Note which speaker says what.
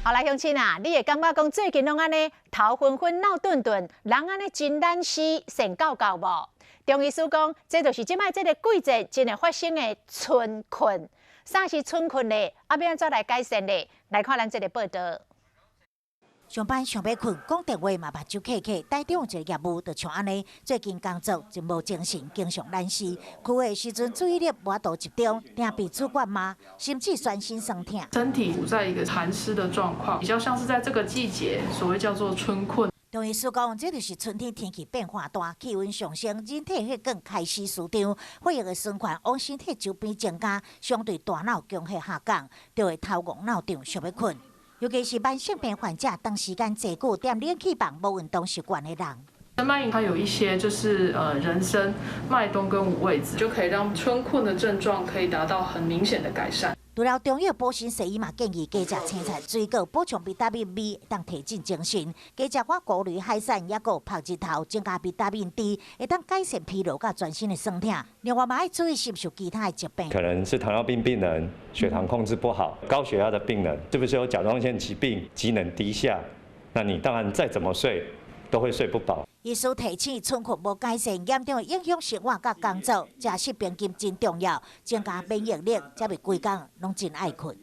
Speaker 1: 好啦，乡亲啊，你会感觉讲最近拢安尼头昏昏、脑顿顿，人安尼真懒死、神搞搞无？中医师讲，这就是即摆这个季节真会发生的春困。啥是春困咧？要安怎来改善咧？来看咱这个报道。
Speaker 2: 上班上要困，讲电话嘛目睭刻刻，台中一个业务就像安尼，最近工作真无精神，经常懒死。开会时阵注意力无度集中，定被主管骂，甚至全身酸痛。
Speaker 3: 身体处在一个寒湿的状况，比较像是在这个季节，所谓叫做春困。
Speaker 2: 中医师讲，这就是春天天气变化大，气温上升，人体血管开始舒张，血液的循环往身体周边增加，相对大脑供血下降，就会头晕脑胀，想要困。尤其是慢性病患者，长时间坐久踮冷气房、无运动习惯的人。
Speaker 3: 陈脉饮它有一些就是人参、麦冬跟五味子，就可以让春困的症状可以达到很明显的改善。
Speaker 2: 除了中药保健西医嘛建议加食青菜、水果，补充维他命 B， 当提振精神。加食我菇类海产，也有晒日头，增加维他命 D， 会当改善疲劳甲全身的酸痛。另外嘛，要注意是不是有其他的疾病，
Speaker 4: 可能是糖尿病病人，血糖控制不好；高血压的病人，是不是有甲状腺疾病、机能低下？那你当然再怎么睡，都会睡不饱。
Speaker 2: 医师提醒，春困无改善，严重影响生活甲工作，食食平均真重要，增加免疫力，才袂规工拢真爱困。